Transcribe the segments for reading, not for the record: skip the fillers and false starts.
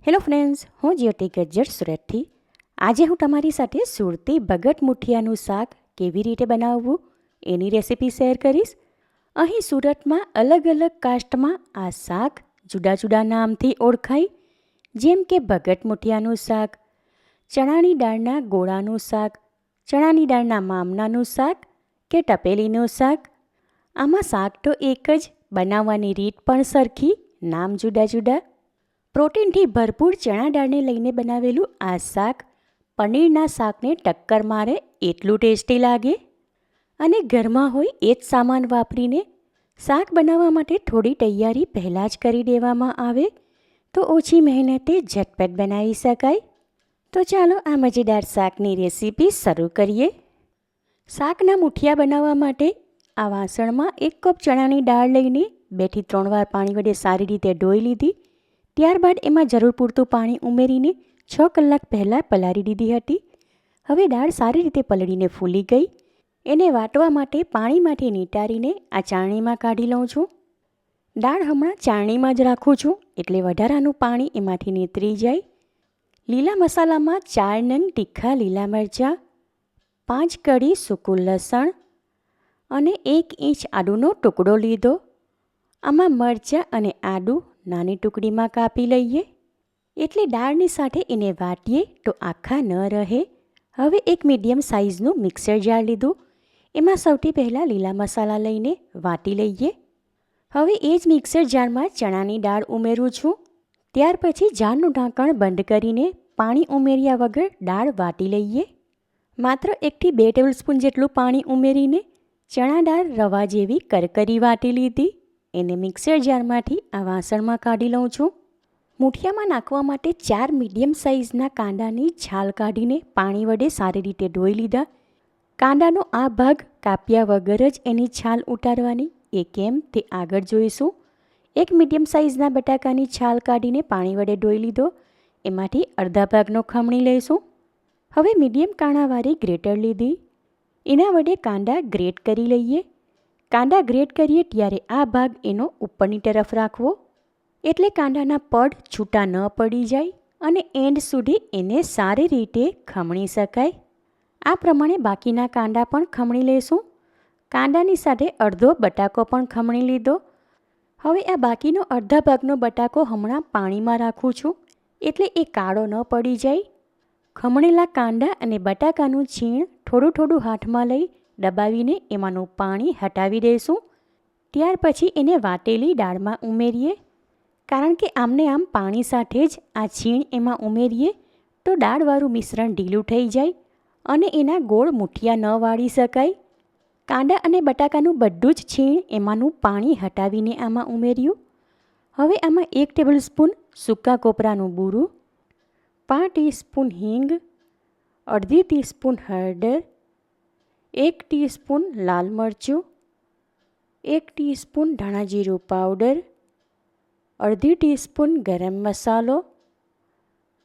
Hello friends, હું જ્યોતિ ગજ્જર સુરતથી. આજે હું તમારી સાથે સુરતી ભગત મુઠિયાનું શાક કેવી રીતે બનાવવું એની રેસિપી શેર કરીશ. અહીં સુરતમાં અલગ અલગ કાસ્ટમાં આ શાક જુદા જુદા નામથી ઓળખાય, જેમ કે ભગત મુઠિયાનું શાક, ચણાની દાળના ગોળાનું શાક, ચણાની દાળના મામનાનું શાક કે ટપેલીનું શાક. આમાં શાક તો એક જ, બનાવવાની રીત પણ સરખી, નામ જુદા જુદા. પ્રોટીનથી ભરપૂર ચણા દાળને લઈને બનાવેલું આ શાક પનીરના શાકને ટક્કર મારે એટલું ટેસ્ટી લાગે. અને ઘરમાં હોય એ જ સામાન વાપરીને શાક બનાવવા માટે થોડી તૈયારી પહેલાં જ કરી દેવામાં આવે તો ઓછી મહેનતે ઝટપટ બનાવી શકાય. તો ચાલો આ મજેદાર શાકની રેસીપી શરૂ કરીએ. શાકના મુઠિયા બનાવવા માટે આ વાસણમાં 1 કપ ચણાની દાળ લઈને 2 થી 3 વાર પાણી વડે સારી રીતે ધોઈ લીધી. ત્યારબાદ એમાં જરૂર પૂરતું પાણી ઉમેરીને 6 કલાક પહેલાં પલાળી દીધી હતી. હવે દાળ સારી રીતે પલળીને ફૂલી ગઈ. એને વાટવા માટે પાણીમાંથી નીતારીને આ ચાળણીમાં કાઢી લઉં છું. દાળ હમણાં ચાળણીમાં જ રાખું છું એટલે વધારાનું પાણી એમાંથી નીતરી જાય. લીલા મસાલામાં 4 નંગ તીખા લીલા મરચાં, 5 કળી સૂકું લસણ અને 1 ઇંચ આદુનો ટુકડો લીધો. આમાં મરચાં અને આદું નાની ટુકડીમાં કાપી લઈએ એટલે દાળની સાથે એને વાટીએ તો આખા ન રહે. હવે એક મીડિયમ સાઇઝનું મિક્સર જાર લીધું. એમાં સૌથી પહેલાં લીલા મસાલા લઈને વાટી લઈએ. હવે એ જ મિક્સર જારમાં ચણાની દાળ ઉમેરું છું. ત્યાર પછી જારનું ઢાંકણ બંધ કરીને પાણી ઉમેર્યા વગર દાળ વાટી લઈએ. માત્ર 1 થી 2 ટેબલસ્પૂન જેટલું પાણી ઉમેરીને ચણા દાળ રવા જેવી કરકરી વાટી લીધી. એને મિક્સર જારમાંથી આ વાસણમાં કાઢી લઉં છું. મુઠિયામાં નાખવા માટે 4 મીડિયમ સાઇઝના કાંદાની છાલ કાઢીને પાણી વડે સારી રીતે ધોઈ લીધા. કાંદાનો આ ભાગ કાપ્યા વગર જ એની છાલ ઉતારવાની, એ કેમ તે આગળ જોઈશું. 1 મીડિયમ સાઇઝના બટાકાની છાલ કાઢીને પાણી વડે ધોઈ લીધો. એમાંથી અડધા ભાગનો ખમણી લઈશું. હવે મીડિયમ કાણાવાળી ગ્રેટર લીધી. એના વડે કાંદા ગ્રેટ કરી લઈએ. કાંદા ગ્રેટ કરીએ ત્યારે આ ભાગ એનો ઉપરની તરફ રાખવો એટલે કાંદાના પડ છૂટા ન પડી જાય અને એન્ડ સુધી એને સારી રીતે ખમણી શકાય. આ પ્રમાણે બાકીના કાંદા પણ ખમણી લેશું. કાંદાની સાથે અડધો બટાકો પણ ખમણી લીધો. હવે આ બાકીનો અડધા ભાગનો બટાકો હમણાં પાણીમાં રાખું છું એટલે એ કાળો ન પડી જાય. ખમણેલા કાંદા અને બટાકાનું છીણ થોડું થોડું હાથમાં લઈ દબાવીને એમાંનું પાણી હટાવી દઈશું. ત્યાર પછી એને વાટેલી દાળમાં ઉમેરીએ. કારણ કે આમને આમ પાણી સાથે જ આ છીણ એમાં ઉમેરીએ તો દાળવાળું મિશ્રણ ઢીલું થઈ જાય અને એના ગોળ મુઠિયા ન વાળી શકાય. કાંદા અને બટાકાનું બધું જ છીણ એમાંનું પાણી હટાવીને આમાં ઉમેર્યું. હવે આમાં 1 ટેબલસ્પૂન સૂકા કોપરાનું બૂરું, 5 ટીસ્પૂન હિંગ, અડધી ટીસ્પૂન હળદર, 1 ટીસ્પૂન લાલ મરચું, 1 ટીસ્પૂન ધાણા જીરું પાવડર, અડધી ટીસ્પૂન ગરમ મસાલો,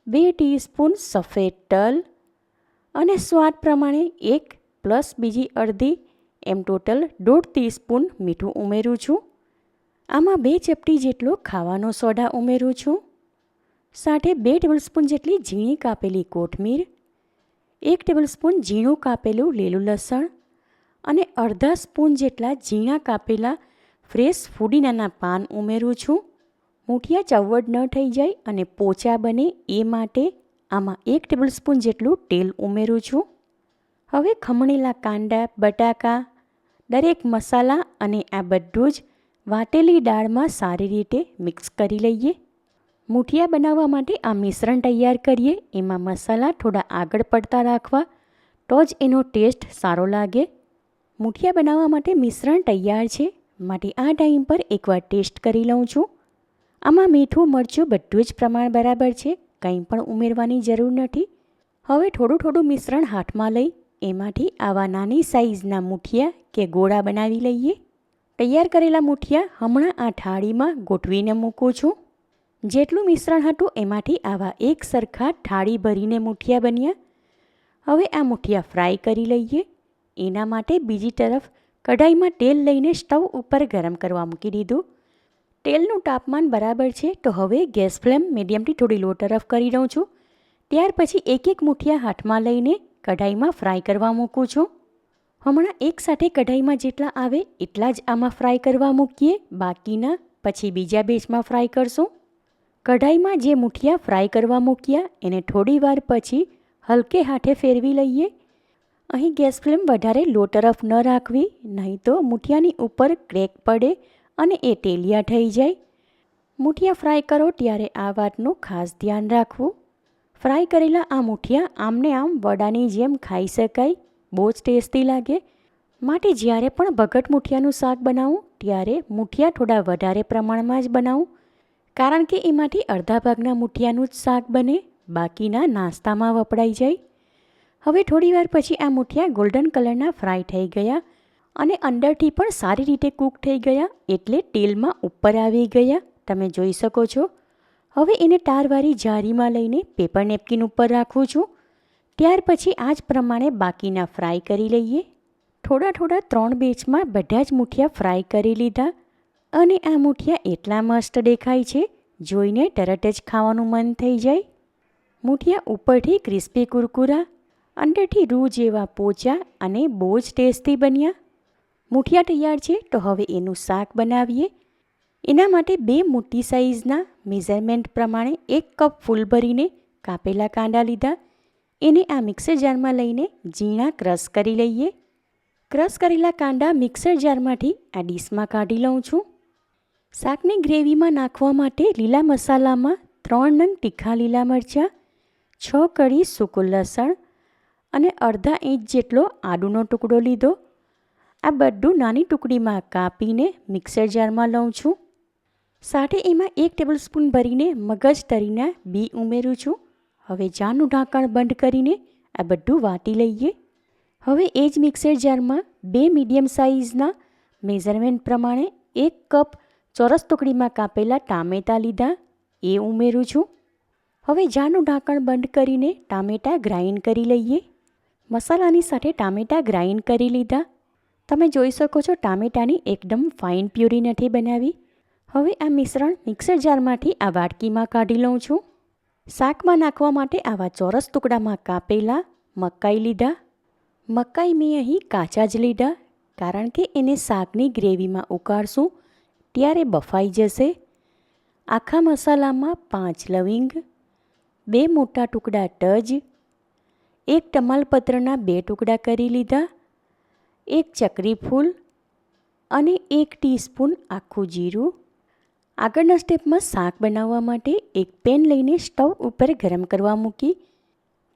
2 ટીસ્પૂન સફેદ તલ અને સ્વાદ પ્રમાણે 1 પ્લસ બીજી અડધી એમ ટોટલ 1.5 ટીસ્પૂન મીઠું ઉમેરું છું. આમાં 2 ચપટી જેટલો ખાવાનો સોડા ઉમેરું છું. સાથે 2 ટેબલસ્પૂન જેટલી ઝીણી કાપેલી કોથમીર, 1 ટેબલસ્પૂન ઝીણું કાપેલું લીલું લસણ અને અડધા સ્પૂન જેટલા ઝીણા કાપેલા ફ્રેશ ફુદીનાના પાન ઉમેરું છું. મુઠિયા ચવડ ન થઈ જાય અને પોચા બને એ માટે આમાં 1 ટેબલસ્પૂન જેટલું તેલ ઉમેરું છું. હવે ખમણેલા કાંદા, બટાકા, દરેક મસાલા અને આ બધું જ વાટેલી દાળમાં સારી રીતે મિક્સ કરી લઈએ. મુઠિયા બનાવવા માટે આ મિશ્રણ તૈયાર કરીએ. એમાં મસાલા થોડા આગળ પડતા રાખવા તો જ એનો ટેસ્ટ સારો લાગે. મુઠિયા બનાવવા માટે મિશ્રણ તૈયાર છે માટે આ ટાઈમ પર એકવાર ટેસ્ટ કરી લઉં છું. આમાં મીઠું મરચું બધું જ પ્રમાણ બરાબર છે, કંઈ પણ ઉમેરવાની જરૂર નથી. હવે થોડું થોડું મિશ્રણ હાથમાં લઈ એમાંથી આવા નાની સાઇઝના મુઠિયા કે ગોળા બનાવી લઈએ. તૈયાર કરેલા મુઠિયા હમણાં આ થાળીમાં ગોઠવીને મૂકું છું. જેટલું મિશ્રણ હતું એમાંથી આવા એક સરખા થાળી ભરીને મુઠિયા બન્યા. હવે આ મુઠિયા ફ્રાય કરી લઈએ. એના માટે બીજી તરફ કઢાઈમાં તેલ લઈને સ્ટવ ઉપર ગરમ કરવા મૂકી દીધું. તેલનું તાપમાન બરાબર છે તો હવે ગેસ ફ્લેમ મીડિયમથી થોડી લો તરફ કરી દઉં છું. ત્યાર પછી એક એક મુઠિયા હાથમાં લઈને કઢાઈમાં ફ્રાય કરવા મૂકું છું. હમણાં એકસાથે કઢાઈમાં જેટલા આવે એટલા જ આમાં ફ્રાય કરવા મૂકીએ, બાકીના પછી બીજા બેચમાં ફ્રાય કરશું. કઢાઈમાં જે મુઠિયા ફ્રાય કરવા મૂક્યા એને થોડી વાર પછી હલકે હાથે ફેરવી લઈએ. અહીં ગેસ ફ્લેમ વધારે લો તરફ ન રાખવી, નહીં તો મુઠિયાની ઉપર ક્રેક પડે અને એ તેલિયા થઈ જાય. મુઠિયા ફ્રાય કરો ત્યારે આ વાતનું ખાસ ધ્યાન રાખવું. ફ્રાય કરેલા આ મુઠિયા આમને આમ વડાની જેમ ખાઈ શકાય, બહુ જ ટેસ્ટી લાગે. માટે જ્યારે પણ ભગટ મુઠિયાનું શાક બનાવું ત્યારે મુઠિયા થોડા વધારે પ્રમાણમાં જ બનાવું, કારણ કે એમાંથી અડધા ભાગના મુઠિયાનું જ શાક બને, બાકીના નાસ્તામાં વપરાઈ જાય. હવે થોડીવાર પછી આ મુઠિયા ગોલ્ડન કલરના ફ્રાય થઈ ગયા અને અંદરથી પણ સારી રીતે કૂક થઈ ગયા, એટલે તેલમાં ઉપર આવી ગયા, તમે જોઈ શકો છો. હવે એને તારવાળી જારીમાં લઈને પેપર નેપકિન ઉપર રાખું છું. ત્યાર પછી આ જ પ્રમાણે બાકીના ફ્રાય કરી લઈએ. થોડા 3 બેચમાં બધા જ મુઠિયા ફ્રાય કરી લીધા અને આ મુઠિયા એટલા મસ્ત દેખાય છે, જોઈને તરત જ ખાવાનું મન થઈ જાય. મુઠિયા ઉપરથી ક્રિસ્પી કુરકુરા, અંદરથી રૂ જેવા પોચા અને બહુ જ ટેસ્ટી બન્યા. મુઠિયા તૈયાર છે તો હવે એનું શાક બનાવીએ. એના માટે 2 મોટી સાઇઝના મેઝરમેન્ટ પ્રમાણે 1 કપ ફૂલ ભરીને કાપેલા કાંદા લીધા. એને આ મિક્સર જારમાં લઈને ઝીણા ક્રશ કરી લઈએ. ક્રશ કરેલા કાંદા મિક્સર જારમાંથી આ ડીશમાં કાઢી લઉં છું. શાકની ગ્રેવીમાં નાખવા માટે લીલા મસાલામાં 3 નંગ તીખા લીલા મરચાં, 6 કળી સૂકું લસણ અને અડધા ઇંચ જેટલો આદુનો ટુકડો લીધો. આ બધું નાની ટુકડીમાં કાપીને મિક્સર જારમાં લઉં છું. સાથે એમાં 1 ટેબલસ્પૂન ભરીને મગજ તરીના બી ઉમેરું છું. હવે જારનું ઢાંકણ બંધ કરીને આ બધું વાટી લઈએ. હવે એ જ મિક્સર જારમાં 2 મીડિયમ સાઇઝના મેઝરમેન્ટ પ્રમાણે 1 કપ ચોરસ ટુકડીમાં કાપેલા ટામેટાં લીધા, એ ઉમેરું છું. હવે જારનું ઢાંકણ બંધ કરીને ટામેટાં ગ્રાઇન્ડ કરી લઈએ. મસાલાની સાથે ટામેટાં ગ્રાઇન્ડ કરી લીધા. તમે જોઈ શકો છો ટામેટાની એકદમ ફાઇન પ્યુરી નથી બનાવી. હવે આ મિશ્રણ મિક્સર જારમાંથી આ વાટકીમાં કાઢી લઉં છું. શાકમાં નાખવા માટે આવા ચોરસ ટુકડામાં કાપેલા મકાઈ લીધા. મકાઈ મેં અહીં કાચા જ લીધા, કારણ કે એને શાકની ગ્રેવીમાં ઉકાળશું ત્યારે બફાઈ જશે. આખા મસાલામાં 5 લવિંગ, 2 મોટા ટુકડા તજ, 1 તમાલપત્રના 2 ટુકડા કરી લીધા, 1 ચકરી ફૂલ અને 1 ટીસ્પૂન આખું જીરું. આગળના સ્ટેપમાં શાક બનાવવા માટે એક પેન લઈને સ્ટવ ઉપર ગરમ કરવા મૂકી.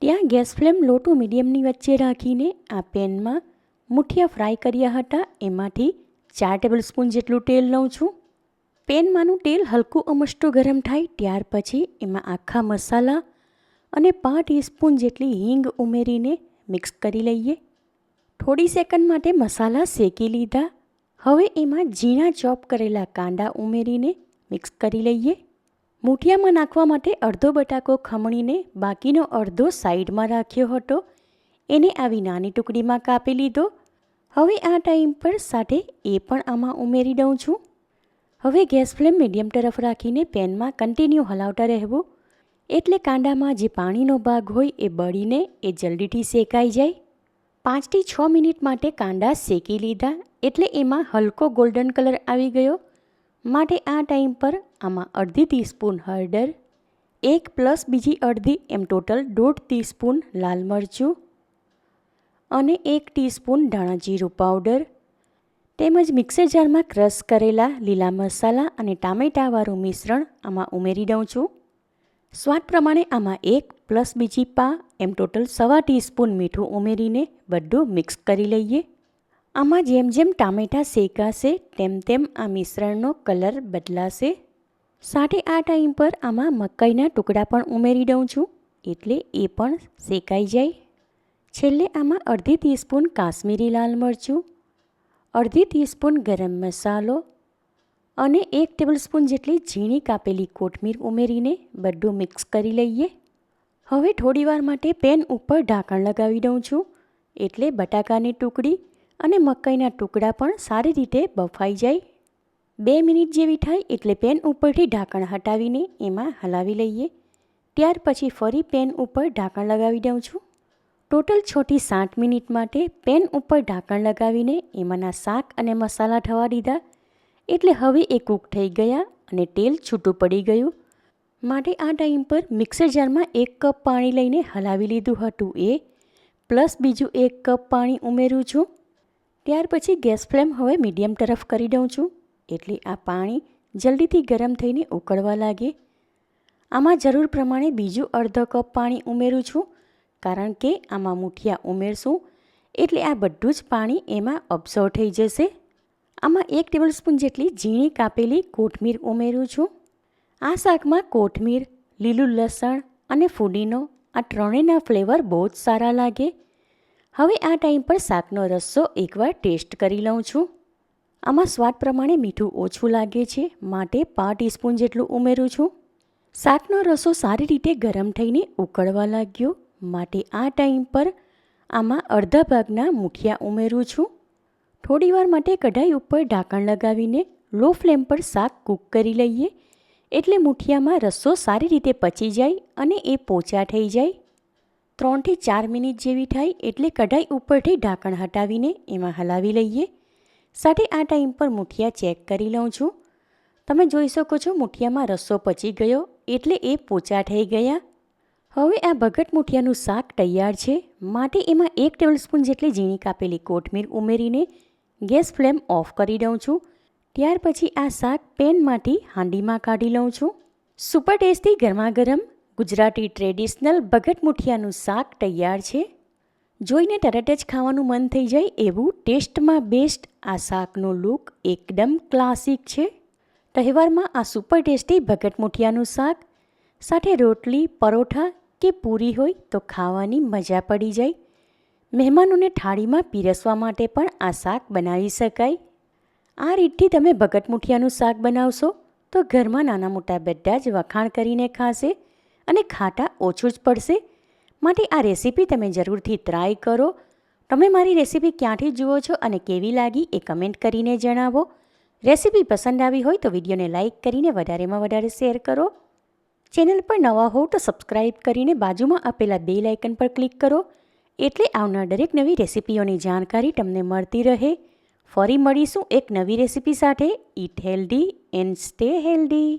ત્યાં ગેસ ફ્લેમ લો ટુ મીડિયમની વચ્ચે રાખીને આ પેનમાં મુઠિયા ફ્રાય કર્યા હતા એમાંથી 4 ટેબલસ્પૂન જેટલું તેલ લઉં છું. પેનમાંનું તેલ હલકું અમસ્તું ગરમ થાય ત્યાર પછી એમાં આખા મસાલા અને 5 ટીસ્પૂન જેટલી હિંગ ઉમેરીને મિક્સ કરી લઈએ. થોડી સેકન્ડ માટે મસાલા શેકી લીધા. હવે એમાં ઝીણા ચોપ કરેલા કાંદા ઉમેરીને મિક્સ કરી લઈએ. મુઠિયામાં નાખવા માટે અડધો બટાકો ખમણીને બાકીનો અડધો સાઈડમાં રાખ્યો હતો, એને આવી નાની ટુકડીમાં કાપી લીધો. હવે આ ટાઈમ પર સાથે એ પણ આમાં ઉમેરી દઉં છું. હવે ગેસ ફ્લેમ મીડિયમ તરફ રાખીને પેનમાં કન્ટિન્યુ હલાવતા રહેવું, એટલે કાંદામાં જે પાણીનો ભાગ હોય એ બળીને એ જલ્દીથી શેકાઈ જાય. 5 થી 6 મિનિટ માટે કાંદા શેકી લીધા, એટલે એમાં હલકો ગોલ્ડન કલર આવી ગયો. માટે આ ટાઈમ પર આમાં અડધી ટીસ્પૂન હળદર, 1 પ્લસ બીજી અડધી એમ ટોટલ 1.5 ટીસ્પૂન લાલ મરચું અને 1 ટીસ્પૂન ધાણા જીરું પાવડર તેમજ મિક્સર જારમાં ક્રશ કરેલા લીલા મસાલા અને ટામેટાવાળું મિશ્રણ આમાં ઉમેરી દઉં છું. સ્વાદ પ્રમાણે આમાં 1 પ્લસ બીજી પા એમ ટોટલ 1/2 ટીસ્પૂન મીઠું ઉમેરીને બધું મિક્સ કરી લઈએ. આમાં જેમ જેમ ટામેટાં શેકાશે તેમ તેમ આ મિશ્રણનો કલર બદલાશે. સાથે આ ટાઈમ પર આમાં મકાઈના ટુકડા પણ ઉમેરી દઉં છું, એટલે એ પણ શેકાઈ જાય. છેલ્લે આમાં અડધી ટીસ્પૂન કાશ્મીરી લાલ મરચું, અડધી ટીસ્પૂન ગરમ મસાલો અને 1 ટેબલસ્પૂન જેટલી ઝીણી કાપેલી કોથમીર ઉમેરીને બધું મિક્સ કરી લઈએ. હવે થોડીવાર માટે પેન ઉપર ઢાંકણ લગાવી દઉં છું, એટલે બટાકાની ટુકડી અને મકાઈના ટુકડા પણ સારી રીતે બફાઈ જાય. 2 મિનિટ જેવી થાય એટલે પેન ઉપરથી ઢાંકણ હટાવીને એમાં હલાવી લઈએ. ત્યાર પછી ફરી પેન ઉપર ઢાંકણ લગાવી દઉં છું. ટોટલ 6 થી 7 મિનિટ માટે પેન ઉપર ઢાંકણ લગાવીને એમાંના શાક અને મસાલા થવા દીધા. એટલે હવે એ કૂક થઈ ગયા અને તેલ છૂટું પડી ગયું. માટે આ ટાઈમ પર મિક્સર જારમાં 1 કપ પાણી લઈને હલાવી લીધું હતું એ પ્લસ બીજું 1 કપ પાણી ઉમેરું છું. ત્યાર પછી ગેસ ફ્લેમ હવે મીડિયમ તરફ કરી દઉં છું એટલે આ પાણી જલ્દીથી ગરમ થઈને ઉકળવા લાગે. આમાં જરૂર પ્રમાણે બીજું અડધો કપ પાણી ઉમેરું છું કારણ કે આમાં મૂઠિયા ઉમેરશું એટલે આ બધું જ પાણી એમાં અબ્સોર્બ થઈ જશે. આમાં 1 ટેબલસ્પૂન જેટલી ઝીણી કાપેલી કોથમીર ઉમેરું છું. આ શાકમાં કોથમીર, લીલું લસણ અને ફુદીનો આ ત્રણેયના ફ્લેવર બહુ જ સારા લાગે. હવે આ ટાઈમ પર શાકનો રસ્સો એકવાર ટેસ્ટ કરી લઉં છું. આમાં સ્વાદ પ્રમાણે મીઠું ઓછું લાગે છે માટે 5 ટીસ્પૂન જેટલું ઉમેરું છું. શાકનો રસો સારી રીતે ગરમ થઈને ઉકળવા લાગ્યો માટે આ ટાઈમ પર આમાં અડધા ભાગના મૂઠિયા ઉમેરું છું. થોડીવાર માટે કઢાઈ ઉપર ઢાંકણ લગાવીને લો ફ્લેમ પર શાક કૂક કરી લઈએ એટલે મૂઠિયામાં રસો સારી રીતે પચી જાય અને એ પોચા થઈ જાય. 3 થી 4 મિનિટ જેવી થાય એટલે કઢાઈ ઉપરથી ઢાંકણ હટાવીને એમાં હલાવી લઈએ. સાથે આ ટાઈમ પર મૂઠિયા ચેક કરી લઉં છું. તમે જોઈ શકો છો મૂઠિયામાં રસો પચી ગયો એટલે એ પોચા થઈ ગયા. હવે આ ભગટ મૂઠિયાનું શાક તૈયાર છે માટે એમાં 1 ટેબલસ્પૂન જેટલી ઝીણી કાપેલી કોથમીર ઉમેરીને ગેસ ફ્લેમ ઓફ કરી દઉં છું. ત્યાર પછી આ શાક પેનમાંથી હાંડીમાં કાઢી લઉં છું. સુપર ટેસ્ટી ગરમા ગરમ ગુજરાતી ટ્રેડિશનલ ભગટ મૂઠિયાનું શાક તૈયાર છે. જોઈને તરત જ ખાવાનું મન થઈ જાય એવું ટેસ્ટમાં બેસ્ટ આ શાકનો લુક એકદમ ક્લાસિક છે. તહેવારમાં આ સુપર ટેસ્ટી ભગટ મૂઠિયાનું શાક સાથે રોટલી, પરોઠા કે પૂરી હોય તો ખાવાની મજા પડી જાય. મહેમાનોને થાળીમાં પીરસવા માટે પણ આ શાક બનાવી શકાય. આ રીતથી તમે ભગટ મૂઠિયાનું શાક બનાવશો તો ઘરમાં નાના મોટા બધા જ વખાણ કરીને ખાશે અને ખાટા ઓછું જ પડશે. માટે આ રેસીપી તમે જરૂરથી ટ્રાય કરો. તમે મારી રેસીપી ક્યાંથી જુઓ છો અને કેવી લાગી એ કમેન્ટ કરીને જણાવો. રેસીપી પસંદ આવી હોય તો વિડીયોને લાઇક કરીને વધારેમાં વધારે શેર કરો. ચેનલ પર નવા હો તો સબસ્ક્રાઈબ કરીને બાજુમાં આપેલા બેલ આઇકન પર ક્લિક કરો એટલે આવનાર દરેક નવી રેસીપીઓની જાણકારી તમને મળતી રહે. ફરી મળીશું એક નવી રેસીપી સાથે. Eat healthy and stay healthy.